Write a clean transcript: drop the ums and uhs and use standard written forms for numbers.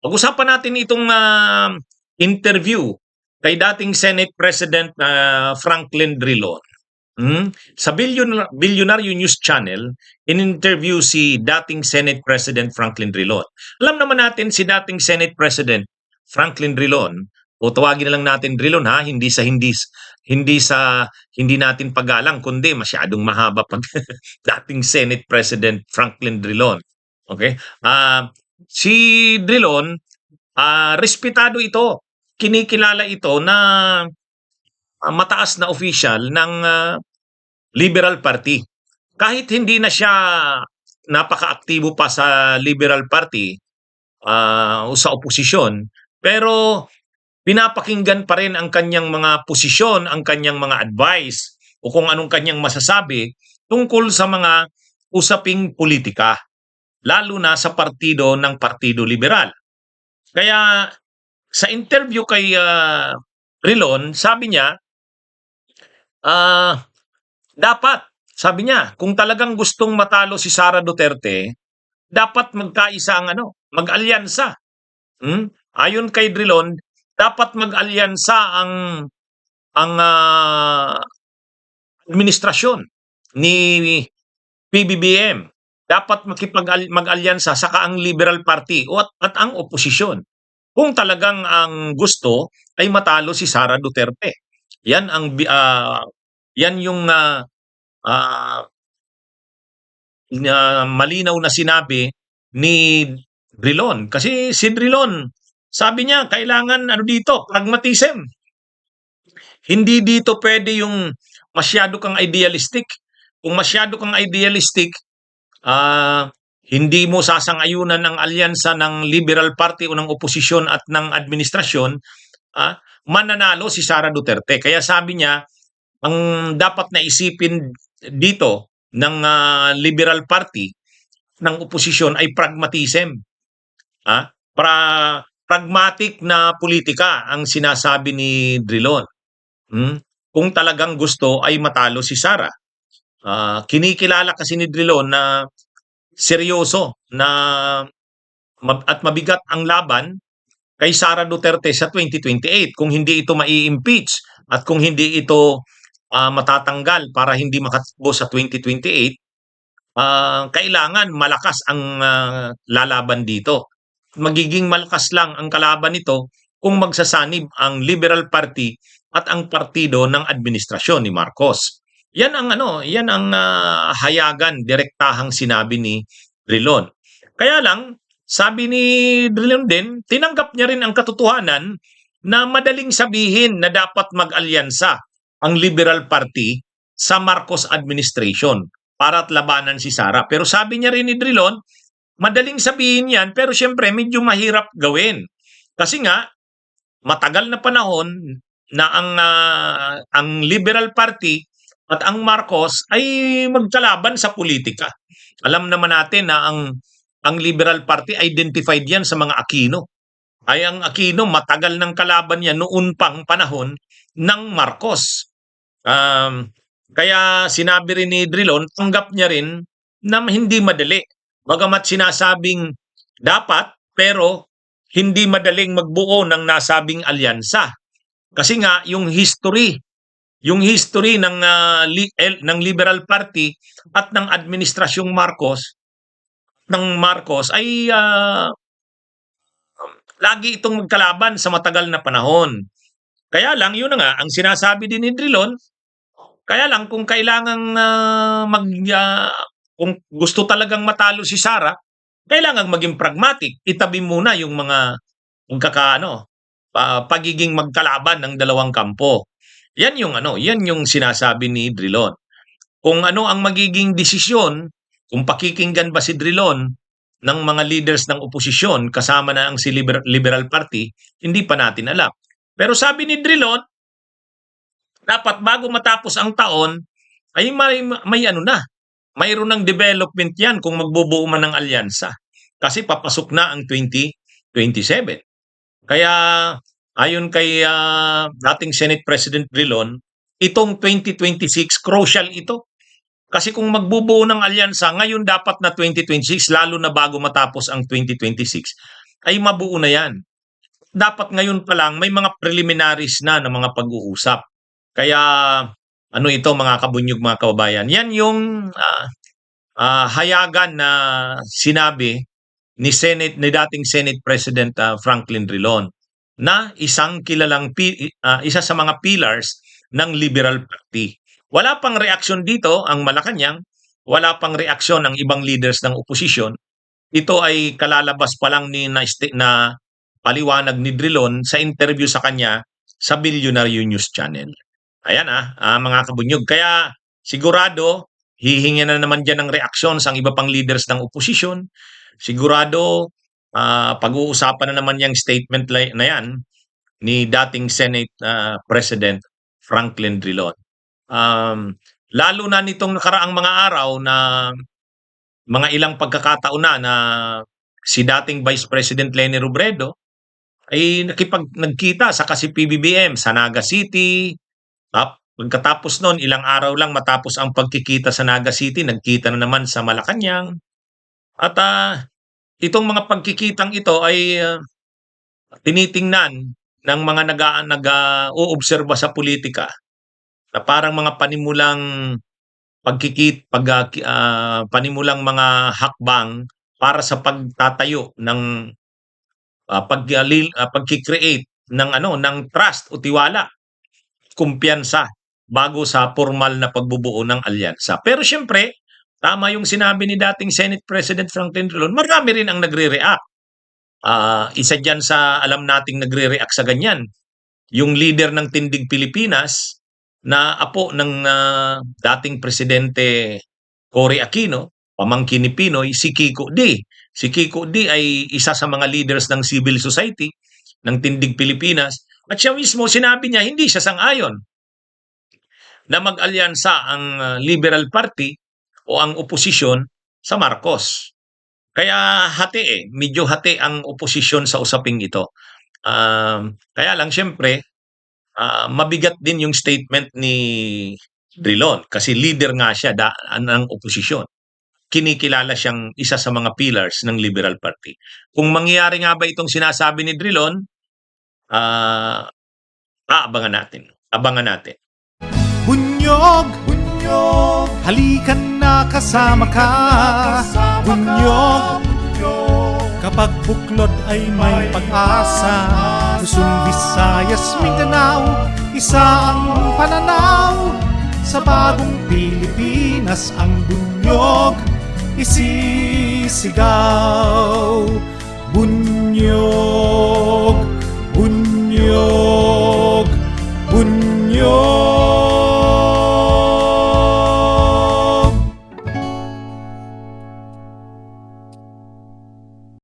Pag-usapan natin itong interview kay dating Senate President Franklin Drilon. Sa Bilyonaryo News Channel, in-interview si dating Senate President Franklin Drilon. Alam naman natin si dating Senate President Franklin Drilon, o tawagin na lang natin Drilon ha, hindi natin paggalang kundi masyadong mahaba pag dating Senate President Franklin Drilon. Okay? Si Drilon, respetado ito. Kinikilala ito na mataas na official ng Liberal Party. Kahit hindi na siya napaka-aktibo pa sa Liberal Party o sa oposisyon, pero pinapakinggan pa rin ang kanyang mga posisyon, ang kanyang mga advice o kung anong kanyang masasabi tungkol sa mga usaping politika, lalo na sa partido ng Partido Liberal. Kaya sa interview kay Rilon, sabi niya, dapat, sabi niya, kung talagang gustong matalo si Sara Duterte, dapat magkaisa ang mag-alyansa. Ayon kay Drilon, dapat mag-alyansa ang administrasyon ni PBBM. Dapat mag-alyansa saka ang Liberal Party at ang oposisyon. Kung talagang ang gusto ay matalo si Sara Duterte. Yan ang yan yung malinaw na sinabi ni Drilon. Kasi si Drilon, sabi niya, kailangan dito, pragmatism. Hindi dito pwede yung masyado kang idealistic. Kung masyado kang idealistic, hindi mo sasang-ayunan ang alyansa ng Liberal Party o ng oposisyon at ng administrasyon, mananalo si Sara Duterte. Kaya sabi niya, ang dapat na isipin dito ng Liberal Party, ng oposisyon ay pragmatism. Pragmatic na politika ang sinasabi ni Drilon. Kung talagang gusto ay matalo si Sara. Kinikilala kasi ni Drilon na seryoso na at mabigat ang laban kay Sara Duterte sa 2028 kung hindi ito mai-impeach at kung hindi ito matatanggal para hindi makatakbo sa 2028, kailangan malakas ang lalaban dito. Magiging malakas lang ang kalaban nito kung magsasanib ang Liberal Party at ang partido ng administrasyon ni Marcos. Yan ang hayagan, direktahang sinabi ni Drilon. Kaya lang, sabi ni Drilon din, tinanggap niya rin ang katotohanan na madaling sabihin na dapat mag-alyansa ang Liberal Party sa Marcos administration para at labanan si Sara. Pero sabi niya rin ni Drilon, madaling sabihin yan, pero syempre medyo mahirap gawin. Kasi nga, matagal na panahon na ang Liberal Party at ang Marcos ay magkalaban sa politika. Alam naman natin na ang Liberal Party identified yan sa mga Aquino. Ay ang Aquino, matagal ng kalaban yan noon pang panahon ng Marcos. Kaya sinabi rin ni Drilon, tanggap niya rin na hindi madali. Bagamat sinasabing dapat, pero hindi madaling magbuo ng nasabing alyansa. Kasi nga, yung history ng Liberal Party at ng administrasyong Marcos ay lagi itong magkalaban sa matagal na panahon. Kaya lang, yun na nga, ang sinasabi din ni Drilon, kaya lang kung kailangang kung gusto talagang matalo si Sara, kailangang maging pragmatic. Itabi muna yung mga pagiging magkalaban ng dalawang kampo. Yan yung sinasabi ni Drilon. Kung ano ang magiging desisyon, kung pakikinggan ba si Drilon ng mga leaders ng oposisyon kasama na ang si Liberal Party, hindi pa natin alam. Pero sabi ni Drilon, dapat bago matapos ang taon ay mayroon ng development yan kung magbubuo man ng alyansa. Kasi papasok na ang 2027. Kaya ayon kay dating Senate President Drilon, itong 2026 crucial ito. Kasi kung magbubuo ng alyansa, ngayon dapat na 2026, lalo na bago matapos ang 2026, ay mabuo na yan. Dapat ngayon pa lang may mga preliminaries na ng mga pag-uusap. Kaya ano ito mga kabunyog, mga kababayan, yan yung hayagan na sinabi ni dating Senate President Franklin Drilon na isa sa mga pillars ng Liberal Party. Wala pang reaksyon dito ang Malacanang, wala pang reaksyon ng ibang leaders ng oposisyon. Ito ay kalalabas pa lang na paliwanag ni Drilon sa interview sa kanya sa Billionaire News Channel. Ayan mga kabunyog. Kaya sigurado, hihingi na naman dyan ng reaksyon sa iba pang leaders ng oposisyon. Sigurado, pag-uusapan na naman yung statement na yan ni dating Senate President Franklin Drilon. Lalo na nitong nakaraang mga araw na mga ilang pagkakataon na si dating Vice President Leni Robredo ay nagkita sa kasi PBBM sa Naga City. Pagkatapos nun, ilang araw lang matapos ang pagkikita sa Naga City, nagkita na naman sa Malacanang. At itong mga pagkikitang ito ay tinitingnan ng mga nag-uobserba sa politika na parang mga panimulang mga hakbang para sa pagtatayo ng pagki-create ng trust o tiwala, kumpiyansa bago sa formal na pagbubuo ng alyansa. Pero siyempre, tama yung sinabi ni dating Senate President Franklin Drilon, marami rin ang nagre-react. Isa dyan sa alam nating nagre-react sa ganyan, yung leader ng Tindig Pilipinas na apo ng dating Presidente Cory Aquino, pamangkin ni Pinoy, si Kiko D. Si Kiko D ay isa sa mga leaders ng civil society ng Tindig Pilipinas at siya mismo sinabi niya hindi siya sang-ayon na mag-alyansa ang Liberal Party o ang oposisyon sa Marcos. Kaya medyo hati ang oposisyon sa usaping ito. Kaya lang siyempre, mabigat din yung statement ni Drilon kasi leader nga siya ng oposisyon. Kinikilala siyang isa sa mga pillars ng Liberal Party. Kung mangyayari nga ba itong sinasabi ni Drilon, abangan natin. Bunyog, bunyog, halikan na kasama ka. Bunyog, kapag buklod ay may pag-asa. Luzon, Visayas, Mindanao, isa ang pananaw. Sa bagong Pilipinas ang bunyog isisigaw. Bunyog.